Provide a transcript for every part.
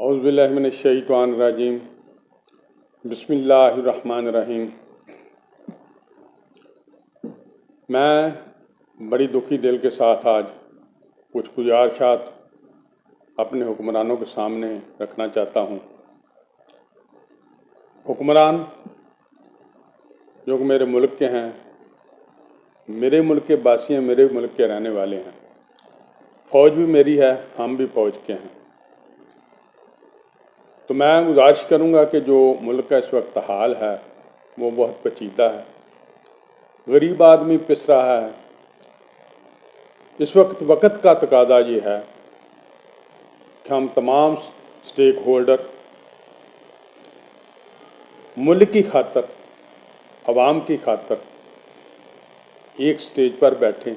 اعوذ باللہ من الشیطان الرجیم بسم اللہ الرحمن الرحیم۔ میں بڑی دکھی دل کے ساتھ آج کچھ گزارشات اپنے حکمرانوں کے سامنے رکھنا چاہتا ہوں۔ حکمران جو کہ میرے ملک کے ہیں، میرے ملک کے باسی ہیں، میرے ملک کے رہنے والے ہیں، فوج بھی میری ہے، ہم بھی فوج کے ہیں، تو میں گزارش کروں گا کہ جو ملک کا اس وقت حال ہے وہ بہت پیچیدہ ہے، غریب آدمی پس رہا ہے۔ اس وقت کا تقاضا یہ ہے کہ ہم تمام سٹیک ہولڈر ملک کی خاطر، عوام کی خاطر ایک سٹیج پر بیٹھیں۔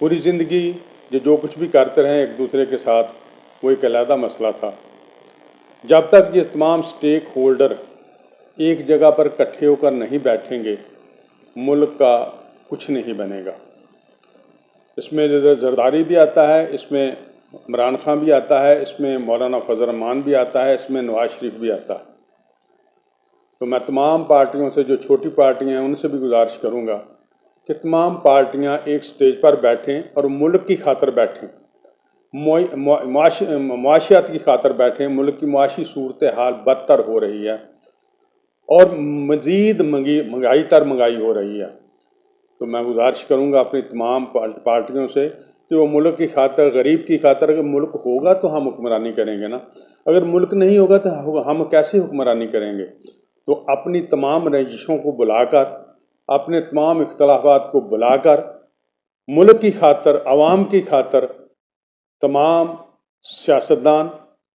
پوری زندگی جو کچھ بھی کرتے رہیں ایک دوسرے کے ساتھ، وہ ایک علیحدہ مسئلہ تھا۔ جب تک یہ تمام سٹیک ہولڈر ایک جگہ پر اکٹھے ہو کر نہیں بیٹھیں گے، ملک کا کچھ نہیں بنے گا۔ اس میں زرداری بھی آتا ہے، اس میں عمران خان بھی آتا ہے، اس میں مولانا فضل الرحمان بھی آتا ہے، اس میں نواز شریف بھی آتا ہے۔ تو میں تمام پارٹیوں سے، جو چھوٹی پارٹیاں ہیں، ان سے بھی گزارش کروں گا کہ تمام پارٹیاں ایک سٹیج پر بیٹھیں اور ملک کی خاطر بیٹھیں، معاشیات کی خاطر بیٹھیں۔ ملک کی معاشی صورتحال بدتر ہو رہی ہے اور مزید مہنگائی ہو رہی ہے۔ تو میں گزارش کروں گا اپنی تمام پارٹیوں سے کہ وہ ملک کی خاطر، غریب کی خاطر، اگر ملک ہوگا تو ہم حکمرانی کریں گے نا، اگر ملک نہیں ہوگا تو ہم کیسے حکمرانی کریں گے؟ تو اپنی تمام رنجشوں کو بلا کر، اپنے تمام اختلافات کو بلا کر، ملک کی خاطر، عوام کی خاطر، تمام سیاستدان،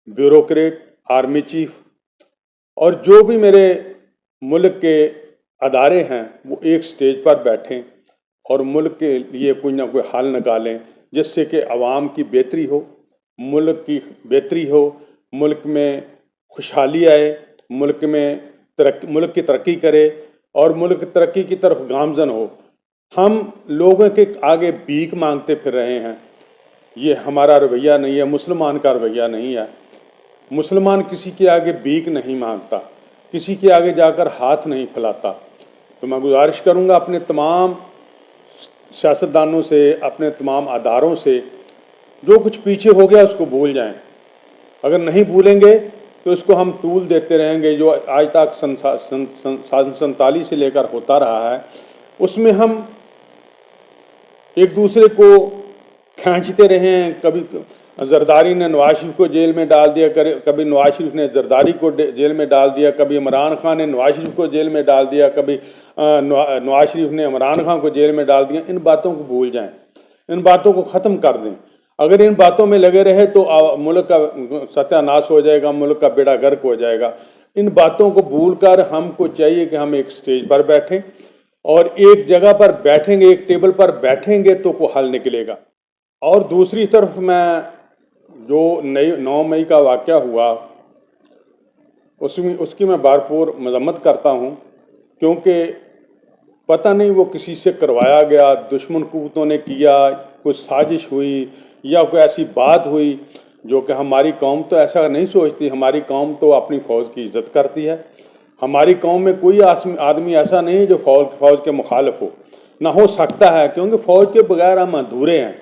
بیوروکریٹ، آرمی چیف اور جو بھی میرے ملک کے ادارے ہیں، وہ ایک سٹیج پر بیٹھیں اور ملک کے لیے کوئی نہ کوئی حل نکالیں، جس سے کہ عوام کی بہتری ہو، ملک کی بہتری ہو، ملک میں خوشحالی آئے، ملک کی ترقی کرے اور ملک ترقی کی طرف گامزن ہو۔ ہم لوگوں کے آگے بھیک مانگتے پھر رہے ہیں، یہ ہمارا رویہ نہیں ہے، مسلمان کا رویہ نہیں ہے۔ مسلمان کسی کے آگے بھیک نہیں مانگتا، کسی کے آگے جا کر ہاتھ نہیں پھیلاتا۔ تو میں گزارش کروں گا اپنے تمام سیاستدانوں سے، اپنے تمام اداروں سے، جو کچھ پیچھے ہو گیا اس کو بھول جائیں۔ اگر نہیں بھولیں گے تو اس کو ہم طول دیتے رہیں گے۔ جو آج تک سن 47 سے لے کر ہوتا رہا ہے، اس میں ہم ایک دوسرے کو کھینچتے رہے ہیں۔ کبھی زرداری نے نواز شریف کو جیل میں ڈال دیا، کبھی نواز شریف نے زرداری کو جیل میں ڈال دیا، کبھی عمران خان نے نواز شریف کو جیل میں ڈال دیا، کبھی نواز شریف نے عمران خان کو جیل میں ڈال دیا۔ ان باتوں کو بھول جائیں، ان باتوں کو ختم کر دیں۔ اگر ان باتوں میں لگے رہے تو ملک کا ستیہ ناش ہو جائے گا، ملک کا بیڑا غرق ہو جائے گا۔ ان باتوں کو بھول کر ہم کو چاہیے کہ ہم ایک سٹیج پر بیٹھیں اور ایک جگہ پر بیٹھیں گے، ایک ٹیبل پر بیٹھیں گے تو کوئی حل نکلے گا۔ اور دوسری طرف میں جو 9 مئی کا واقعہ ہوا، اس کی میں بھرپور مذمت کرتا ہوں، کیونکہ پتہ نہیں وہ کسی سے کروایا گیا، دشمن قوتوں نے کیا، کوئی سازش ہوئی یا کوئی ایسی بات ہوئی جو کہ ہماری قوم تو ایسا نہیں سوچتی۔ ہماری قوم تو اپنی فوج کی عزت کرتی ہے۔ ہماری قوم میں کوئی آدمی ایسا نہیں جو فوج کے مخالف ہو، نہ ہو سکتا ہے، کیونکہ فوج کے بغیر ہم ادھورے ہیں۔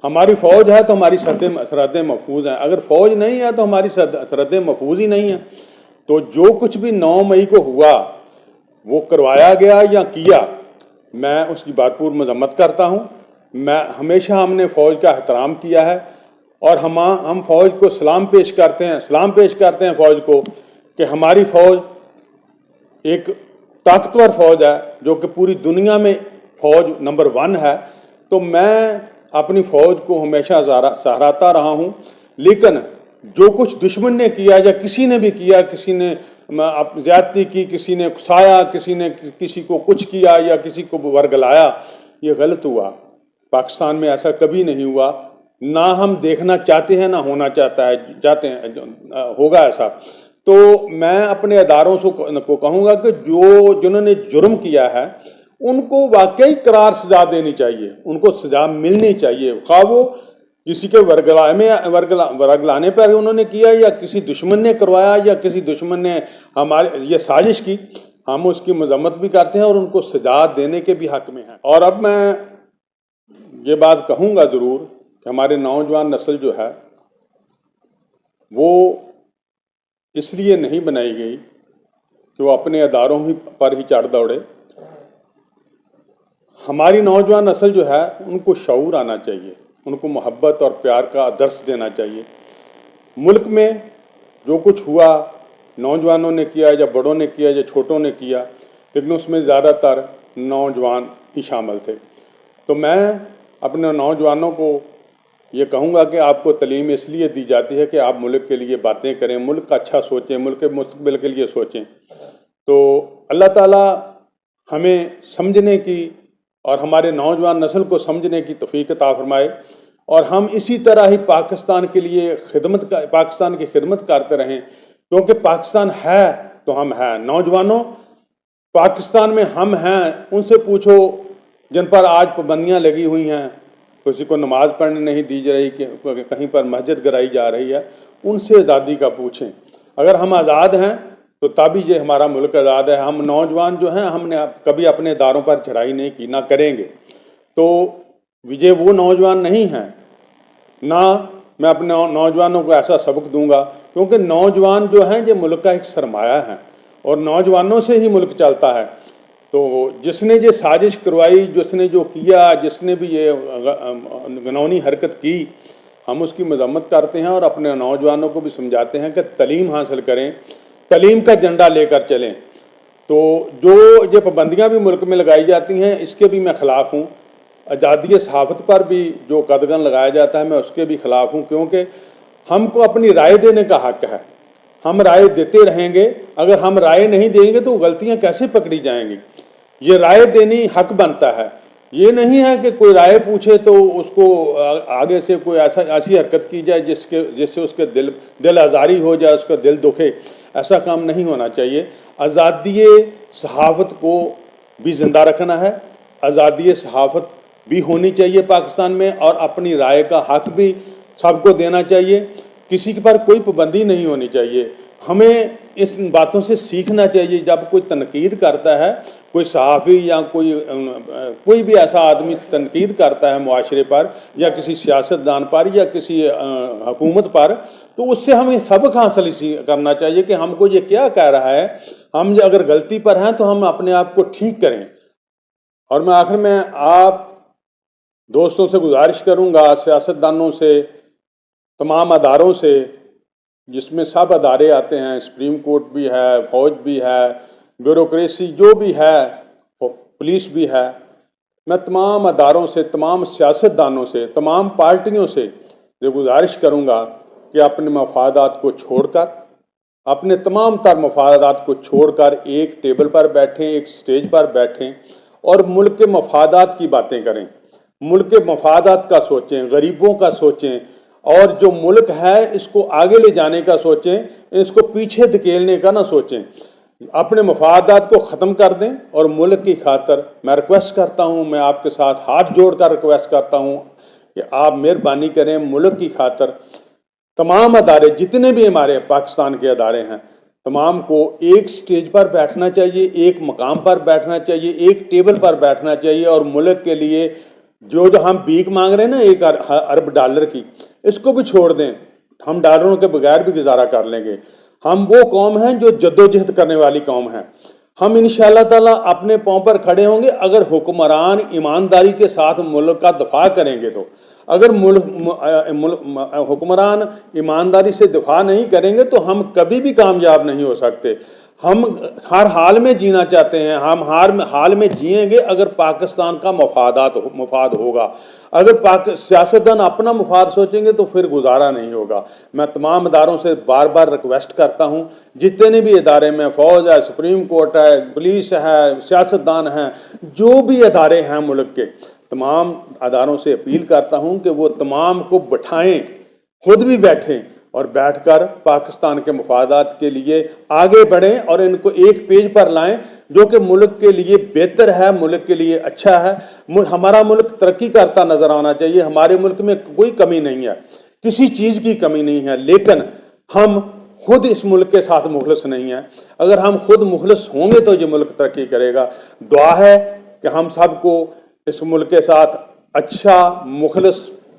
ہماری فوج ہے تو ہماری سرحدیں محفوظ ہیں، اگر فوج نہیں ہے تو ہماری سرحدیں محفوظ ہی نہیں ہیں۔ تو جو کچھ بھی 9 مئی کو ہوا، وہ کروایا گیا یا کیا، میں اس کی بھرپور مذمت کرتا ہوں۔ ہم نے فوج کا احترام کیا ہے اور ہم فوج کو سلام پیش کرتے ہیں فوج کو کہ ہماری فوج ایک طاقتور فوج ہے، جو کہ پوری دنیا میں فوج نمبر 1 ہے۔ تو میں اپنی فوج کو ہمیشہ سہراتا رہا ہوں، لیکن جو کچھ دشمن نے کیا یا کسی نے بھی کیا، کسی نے زیادتی کی، کسی نے اکسایا، کسی نے کسی کو کچھ کیا یا کسی کو ورگلایا، یہ غلط ہوا۔ پاکستان میں ایسا کبھی نہیں ہوا، نہ ہم دیکھنا چاہتے ہیں، نہ ہونا چاہتے ہیں ہوگا ایسا۔ تو میں اپنے اداروں کو کہوں گا کہ جنہوں نے جرم کیا ہے ان کو واقعی قرار سزا دینی چاہیے، ان کو سزا ملنی چاہیے، خواہ وہ किसी के वर्गलाने पर उन्होंने किया, या किसी दुश्मन ने करवाया, या किसी दुश्मन ने हमारे ये साजिश की, हम उसकी मजम्मत भी करते हैं और उनको सजा देने के भी हक में हैं। और अब मैं ये बात कहूँगा ज़रूर कि हमारे नौजवान नस्ल जो है वो इसलिए नहीं बनाई गई कि वो अपने अदारों पर ही चढ़ दौड़े। हमारी नौजवान नस्ल जो है उनको शऊर आना चाहिए, उनको मोहब्बत और प्यार का दर्स देना चाहिए। मुल्क में जो कुछ हुआ नौजवानों ने किया, या बड़ों ने किया, या छोटों ने किया, लेकिन उसमें ज़्यादातर नौजवान ही शामिल थे। तो मैं अपने नौजवानों को ये कहूँगा कि आपको तालीम इसलिए दी जाती है कि आप मुल्क के लिए बातें करें, मुल्क का अच्छा सोचें, मुल्क के मुस्तकबिल के लिए सोचें। तो अल्लाह ताला हमें समझने की और हमारे नौजवान नस्ल को समझने की तौफीक अता फरमाए, और हम इसी तरह ही पाकिस्तान की खिदमत करते रहें, क्योंकि पाकिस्तान है तो हम हैं। नौजवानों, पाकिस्तान में हम हैं, उनसे पूछो जिन पर आज पाबंदियाँ लगी हुई हैं, किसी को नमाज़ पढ़ने नहीं दी जा रही, कहीं पर मस्जिद गिराई जा रही है, उनसे आज़ादी का पूछें। अगर हम आज़ाद हैं तो तभी ये हमारा मुल्क आज़ाद है। हम नौजवान जो हैं, हमने कभी अपने इदारों पर चढ़ाई नहीं की, ना करेंगे। तो विजय वो नौजवान नहीं हैं, ना मैं अपने नौजवानों को ऐसा सबक दूंगा, क्योंकि नौजवान जो हैं ये मुल्क का एक सरमाया है और नौजवानों से ही मुल्क चलता है। तो जिसने ये साजिश करवाई, जिसने जो किया, जिसने भी ये घिनौनी हरकत की, हम उसकी मजम्मत करते हैं और अपने नौजवानों को भी समझाते हैं कि तालीम हासिल करें, तालीम का झंडा लेकर चलें। तो जो ये पाबंदियाँ भी मुल्क में लगाई जाती हैं, इसके भी मैं ख़िलाफ़ हूँ। आज़ादी सहाफ़त पर भी जो कदगन लगाया जाता है, मैं उसके भी ख़िलाफ़ हूँ, क्योंकि हमको अपनी राय देने का हक़ है। हम राय देते रहेंगे, अगर हम राय नहीं देंगे तो गलतियाँ कैसे पकड़ी जाएंगी। ये राय देनी हक़ बनता है। ये नहीं है कि कोई राय पूछे तो उसको आगे से कोई ऐसी हरकत की जाए जिससे उसके दिल आज़ारी हो जाए, उसका दिल दुखे। ऐसा काम नहीं होना चाहिए। आज़ादी सहाफ़त को भी ज़िंदा रखना है, आज़ादी सहाफ़त भी होनी चाहिए पाकिस्तान में, और अपनी राय का हक़ भी सबको देना चाहिए। किसी के पर कोई पाबंदी नहीं होनी चाहिए। हमें इस बातों से सीखना चाहिए। जब कोई तनकीद करता है, कोई सहाफ़ी या कोई भी ऐसा आदमी तनकीद करता है मुआशरे पर, या किसी सियासतदान पर, या किसी हुकूमत पर, तो उससे हमें सबक हासिल करना चाहिए कि हमको ये क्या कह रहा है। हम अगर गलती पर हैं तो हम अपने आप को ठीक करें। और मैं आखिर में आप दोस्तों से गुजारिश करूँगा, सियासतदानों से, तमाम अदारों से, जिसमें सब अदारे आते हैं, सुप्रीम कोर्ट भी है, फौज भी है, ब्यूरोक्रेसी जो भी है, पुलिस भी है, मैं तमाम अदारों से, तमाम सियासतदानों से, तमाम पार्टियों से ये गुजारिश करूँगा कि अपने मफादात को छोड़कर, अपने तमाम तर मफादात को छोड़कर एक टेबल पर बैठें, एक स्टेज पर बैठें और मुल्क के मफादात की बातें करें। मुल्क के मफादात का सोचें, गरीबों का सोचें, और जो मुल्क है इसको आगे ले जाने का सोचें, इसको पीछे धकेलने का ना सोचें। अपने मफादात को ख़त्म कर दें और मुल्क की खातर मैं रिक्वेस्ट करता हूँ, मैं आपके साथ हाथ जोड़कर रिक्वेस्ट करता हूँ कि आप मेहरबानी करें, मुल्क की खातर तमाम अदारे, जितने भी हमारे पाकिस्तान के अदारे हैं, तमाम को एक स्टेज पर बैठना चाहिए, एक मकाम पर बैठना चाहिए, एक टेबल पर बैठना चाहिए, और मुल्क के लिए जो हम भीख मांग रहे हैं ना, 1 अरब डॉलर की, इसको भी छोड़ दें। हम डॉलरों के बगैर भी गुजारा कर लेंगे। हम वो कौम हैं जो जद्दोजहद करने वाली कौम है। हम इंशाअल्लाह ताला अपने पाँव पर खड़े होंगे अगर हुक्मरान ईमानदारी के साथ मुल्क का दफा करेंगे। तो अगर हुक्मरान ईमानदारी से दफा नहीं करेंगे तो हम कभी भी कामयाब नहीं हो सकते। हम हर हाल में जीना चाहते हैं, हम हाल में जिएंगे अगर पाकिस्तान का मफाद होगा। अगर सियासतदान अपना मफाद सोचेंगे तो फिर गुजारा नहीं होगा। मैं तमाम इदारों से बार बार रिक्वेस्ट करता हूँ, जितने भी इदारे में, फौज है, सुप्रीम कोर्ट है, पुलिस है, सियासतदान हैं, जो भी इदारे हैं मुल्क के, तमाम अदारों से अपील करता हूँ कि वो तमाम को बिठाएँ, खुद भी बैठें और बैठकर पाकिस्तान के मफादात के लिए आगे बढ़ें और इनको एक पेज पर लाएं। जो कि मुल्क के लिए बेहतर है, मुल्क के लिए अच्छा है। हमारा मुल्क तरक्की करता नजर आना चाहिए, हमारे मुल्क में कोई कमी नहीं है, किसी चीज़ की कमी नहीं है, लेकिन हम खुद इस मुल्क के साथ मुखलिस नहीं है। अगर हम खुद मुखलिस होंगे तो ये मुल्क तरक्की करेगा। दुआ है कि हम सबको इस मुल्क के साथ अच्छा, मुखलिस,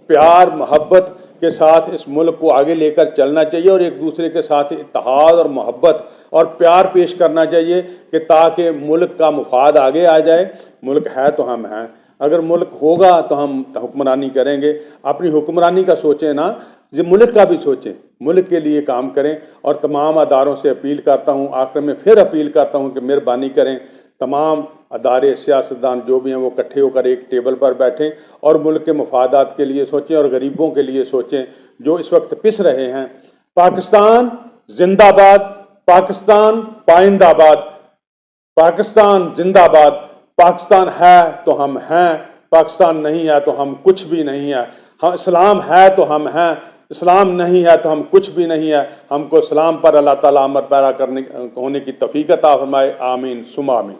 प्यार, मोहब्बत के साथ इस मुल्क को आगे लेकर चलना चाहिए और एक दूसरे के साथ इत्तेहाद और मोहब्बत और प्यार पेश करना चाहिए कि ताकि मुल्क का मुफाद आगे आ जाए। मुल्क है तो हम हैं, अगर मुल्क होगा तो हम हुक्मरानी करेंगे। अपनी हुक्मरानी का सोचें ना, ये मुल्क का भी सोचें, मुल्क के लिए काम करें। और तमाम अदारों से अपील करता हूँ, आखिर में फिर अपील करता हूँ कि मेहरबानी करें, तमाम अदारे, सियासतदान जो भी हैं वो इकट्ठे होकर एक टेबल पर बैठें और मुल्क के मफादात के लिए सोचें और गरीबों के लिए सोचें जो इस वक्त पिस रहे हैं। पाकिस्तान जिंदाबाद, पाकिस्तान पाइंदाबाद, पाकिस्तान जिंदाबाद। पाकिस्तान है तो हम हैं, पाकिस्तान नहीं है तो हम कुछ भी नहीं है। हम इस्लाम है तो हम हैं, इस्लाम नहीं है तो हम कुछ भी नहीं है। हमको इस्लाम पर अल्लाह ताला अमल पैरा करने होने की तौफीक अता फरमाए। आमीन सुमा आमीन।